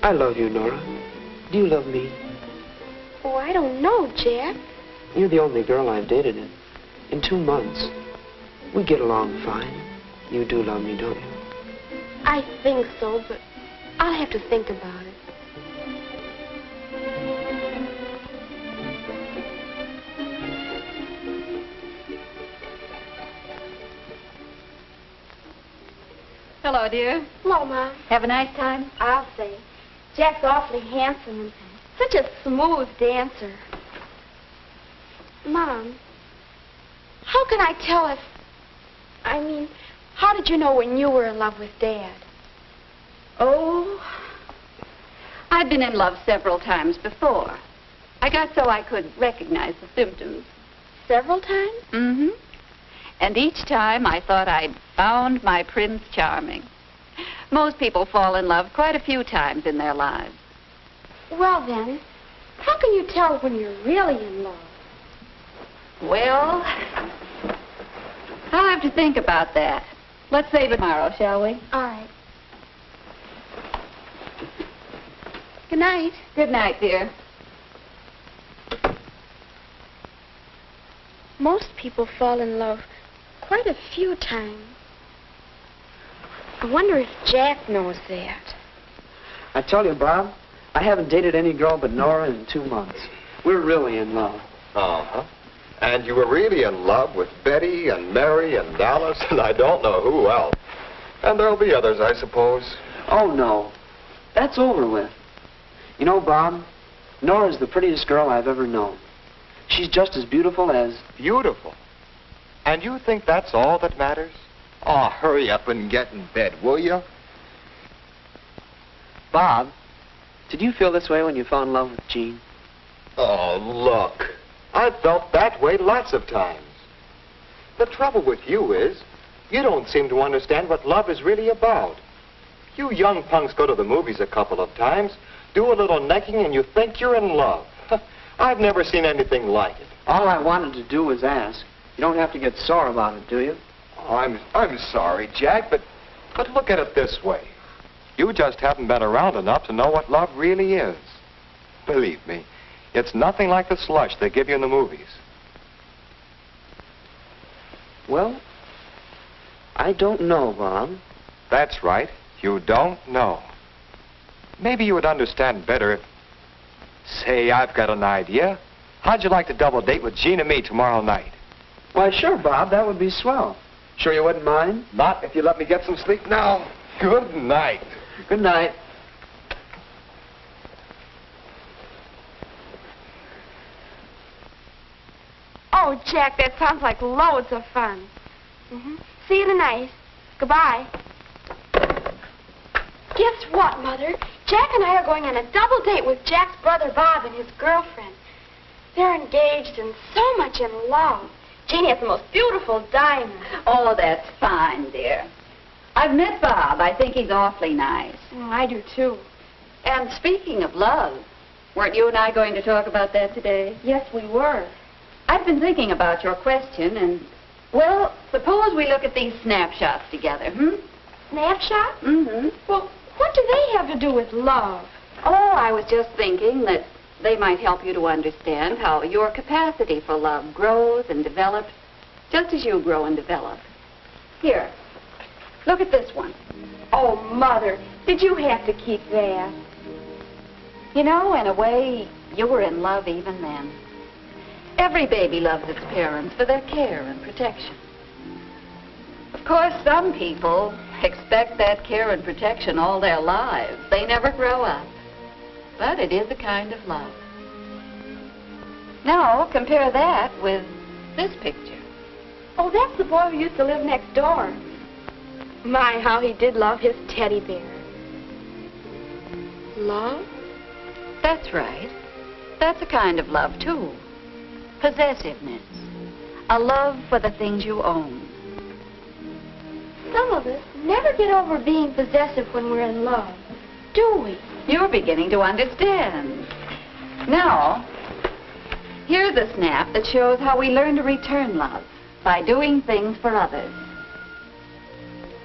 I love you, Nora. Do you love me? Oh, I don't know, Jack. You're the only girl I've dated in 2 months. We get along fine. You do love me, don't you? I think so, but I'll have to think about it. Hello, dear. Hello, Mom. Have a nice time? I'll say. Jack's awfully handsome and such a smooth dancer. Mom, how can I tell if... how did you know when you were in love with Dad? Oh, I've been in love several times before. I got so I could recognize the symptoms. Several times? Mm-hmm. And each time I thought I'd found my Prince Charming. Most people fall in love quite a few times in their lives. Well, then, how can you tell when you're really in love? Well, I'll have to think about that. Let's save it tomorrow, shall we? All right. Good night. Good night, dear. Most people fall in love quite a few times. I wonder if Jack knows that. I tell you, Bob, I haven't dated any girl but Nora in 2 months. We're really in love. Uh-huh. And you were really in love with Betty and Mary and Alice and I don't know who else. And there'll be others, I suppose. Oh, no. That's over with. You know, Bob, Nora's the prettiest girl I've ever known. She's just as beautiful as... Beautiful? And you think that's all that matters? Oh, hurry up and get in bed, will you? Bob, did you feel this way when you fell in love with Jean? Oh, look. I've felt that way lots of times. The trouble with you is, you don't seem to understand what love is really about. You young punks go to the movies a couple of times, do a little necking, and you think you're in love. I've never seen anything like it. All I wanted to do was ask. You don't have to get sore about it, do you? Oh, I'm sorry, Jack, but look at it this way. You just haven't been around enough to know what love really is. Believe me, it's nothing like the slush they give you in the movies. Well, I don't know, Bob. That's right. You don't know. Maybe you would understand better if... Say, I've got an idea. How'd you like to double date with Jean and me tomorrow night? Why, sure, Bob. That would be swell. Sure you wouldn't mind? Not if you let me get some sleep now. Good night. Good night. Oh, Jack, that sounds like loads of fun. See you tonight. Goodbye. Guess what, Mother? Jack and I are going on a double date with Jack's brother Bob and his girlfriend. They're engaged and so much in love. Janie has the most beautiful diamond. Oh, that's fine, dear. I've met Bob. I think he's awfully nice. I do, too. And speaking of love, weren't you and I going to talk about that today? Yes, we were. I've been thinking about your question, and, well, suppose we look at these snapshots together, Snapshot? Mm-hmm. Well, what do they have to do with love? Oh, I was just thinking that they might help you to understand how your capacity for love grows and develops just as you grow and develop. Here, look at this one. Oh, Mother, did you have to keep that? You know, in a way, you were in love even then. Every baby loves its parents for their care and protection. Of course, some people expect that care and protection all their lives. They never grow up. But it is a kind of love. Now, compare that with this picture. Oh, that's the boy who used to live next door. My, how he did love his teddy bear. Love? That's right. That's a kind of love, too. Possessiveness. A love for the things you own. Some of us never get over being possessive when we're in love, do we? You're beginning to understand. Now, here's a snap that shows how we learn to return love by doing things for others.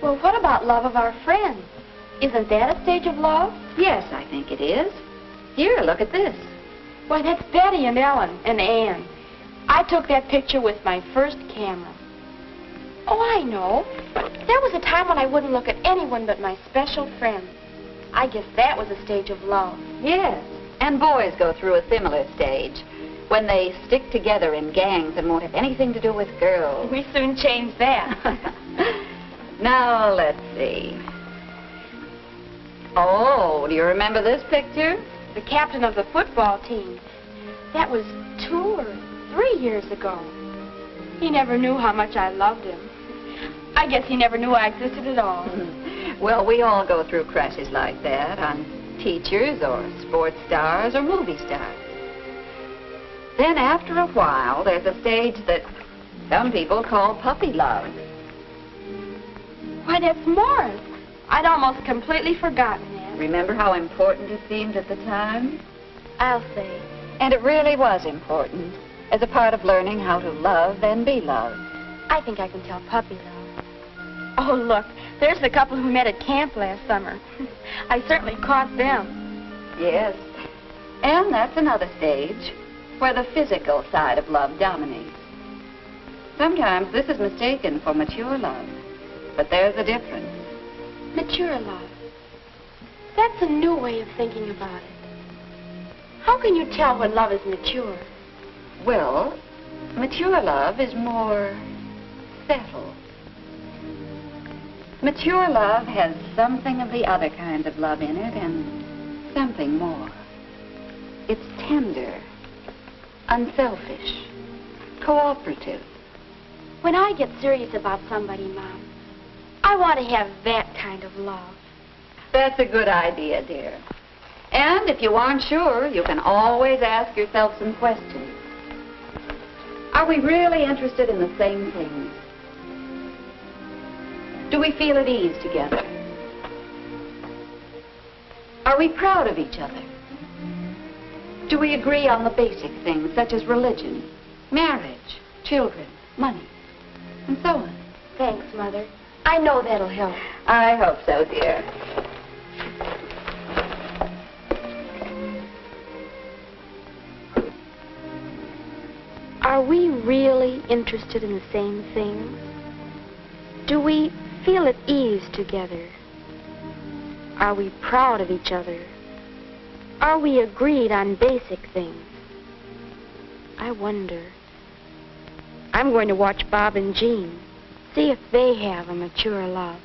Well, what about love of our friends? Isn't that a stage of love? Yes, I think it is. Here, look at this. Why, that's Betty and Ellen and Ann. I took that picture with my first camera. Oh, I know. There was a time when I wouldn't look at anyone but my special friends. I guess that was a stage of love. Yes, and boys go through a similar stage when they stick together in gangs and won't have anything to do with girls. We soon changed that. Now, let's see. Oh, do you remember this picture? The captain of the football team. That was 2 or 3 years ago. He never knew how much I loved him. I guess he never knew I existed at all. Well, we all go through crushes like that on teachers or sports stars or movie stars. Then after a while, there's a stage that some people call puppy love. Why, that's Morris. I'd almost completely forgotten that. Remember how important it seemed at the time? I'll say. And it really was important as a part of learning how to love and be loved. I think I can tell puppy love. Oh, look, there's the couple who met at camp last summer. I certainly caught them. Yes, and that's another stage where the physical side of love dominates. Sometimes this is mistaken for mature love, but there's a difference. Mature love. That's a new way of thinking about it. How can you tell when love is mature? Well, mature love is more settled. Mature love has something of the other kind of love in it and something more. It's tender, unselfish, cooperative. When I get serious about somebody, Mom, I want to have that kind of love. That's a good idea, dear. And if you aren't sure, you can always ask yourself some questions. Are we really interested in the same things? Do we feel at ease together? Are we proud of each other? Do we agree on the basic things such as religion, marriage, children, money, and so on? Thanks, Mother. I know that'll help. I hope so, dear. Are we really interested in the same things? Do we feel at ease together? Are we proud of each other? Are we agreed on basic things? I wonder. I'm going to watch Bob and Jean, see if they have a mature love.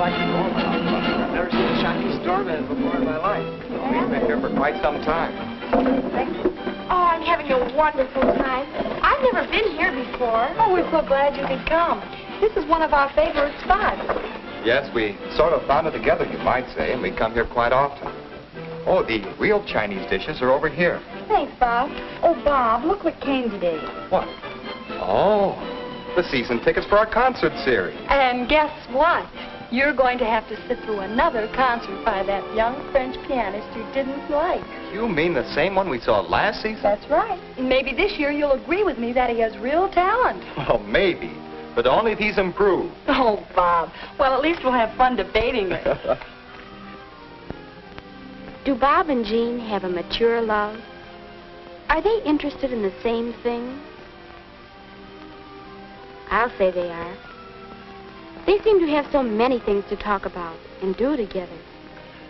I've never seen a Chinese doorman before in my life. We've been here for quite some time. Oh, I'm having a wonderful time. I've never been here before. Oh, we're so glad you could come. This is one of our favorite spots. Yes, we sort of found it together, you might say, and we come here quite often. Oh, the real Chinese dishes are over here. Thanks, Bob. Oh, Bob, look what came today. What? Oh, the season tickets for our concert series. And guess what? You're going to have to sit through another concert by that young French pianist you didn't like. You mean the same one we saw last season? That's right. Maybe this year you'll agree with me that he has real talent. Well, maybe, but only if he's improved. Oh, Bob. Well, at least we'll have fun debating it. Do Bob and Jean have a mature love? Are they interested in the same things? I'll say they are. They seem to have so many things to talk about and do together.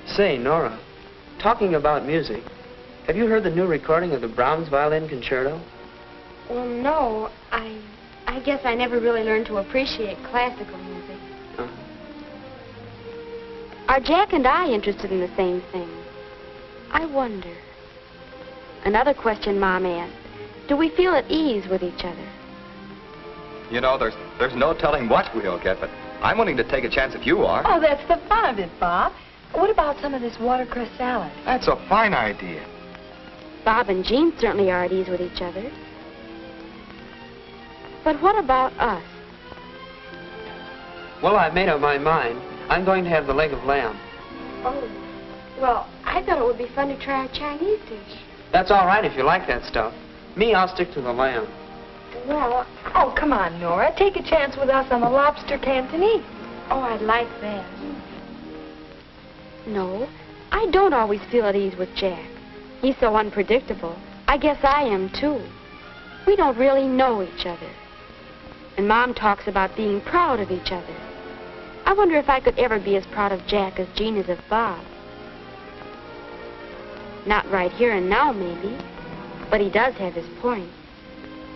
Say, Nora, talking about music, have you heard the new recording of the Brahms Violin Concerto? Well, no. I guess I never really learned to appreciate classical music. Are Jack and I interested in the same things? I wonder. Another question Mom asked. Do we feel at ease with each other? You know, there's no telling what we'll get, but I'm willing to take a chance if you are. Oh, that's the fun of it, Bob. What about some of this watercress salad? That's a fine idea. Bob and Jean certainly are at ease with each other. But what about us? Well, I've made up my mind. I'm going to have the leg of lamb. Oh, well, I thought it would be fun to try a Chinese dish. That's all right if you like that stuff. Me, I'll stick to the lamb. Well, Oh, come on, Nora. Take a chance with us on the lobster Cantonese. oh, I'd like that. No, I don't always feel at ease with Jack. He's so unpredictable. I guess I am, too. We don't really know each other. And Mom talks about being proud of each other. I wonder if I could ever be as proud of Jack as Jean is of Bob. Not right here and now, maybe. But he does have his point.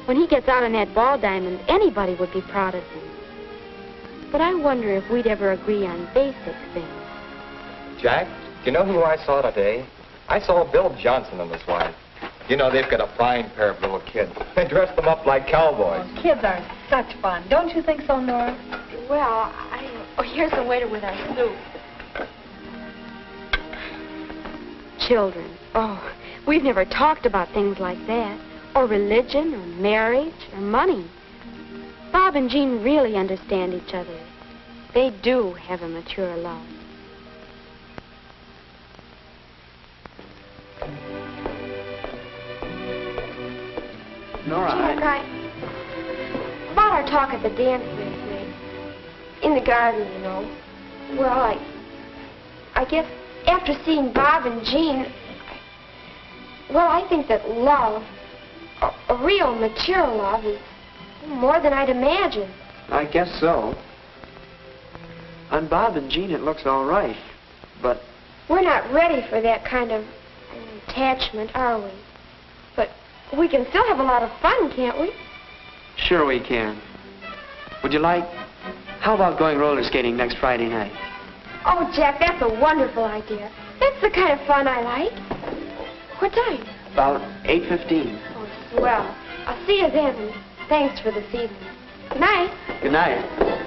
When he gets out on that ball diamond, anybody would be proud of him. But I wonder if we'd ever agree on basic things. Jack, do you know who I saw today? I saw Bill Johnson and his wife. You know, they've got a fine pair of little kids. They dress them up like cowboys. Oh, kids are such fun. Don't you think so, Nora? Well, oh, here's the waiter with our soup. Children. Oh, we've never talked about things like that. Or religion, or marriage, or money. Bob and Jean really understand each other. They do have a mature love. Nora, Jack, about our talk at the dance last night. In the garden, you know. Well, I guess after seeing Bob and Jean, I think that love, a real mature love, is more than I'd imagined. I guess so. On Bob and Jean, it looks all right. But We're not ready for that kind of attachment, are we? But we can still have a lot of fun, can't we? sure we can. Would you like... How about going roller skating next Friday night? Oh, Jack, that's a wonderful idea. That's the kind of fun I like. What time? About 8:15. Oh, swell. I'll see you then, and thanks for this evening. Good night. Good night.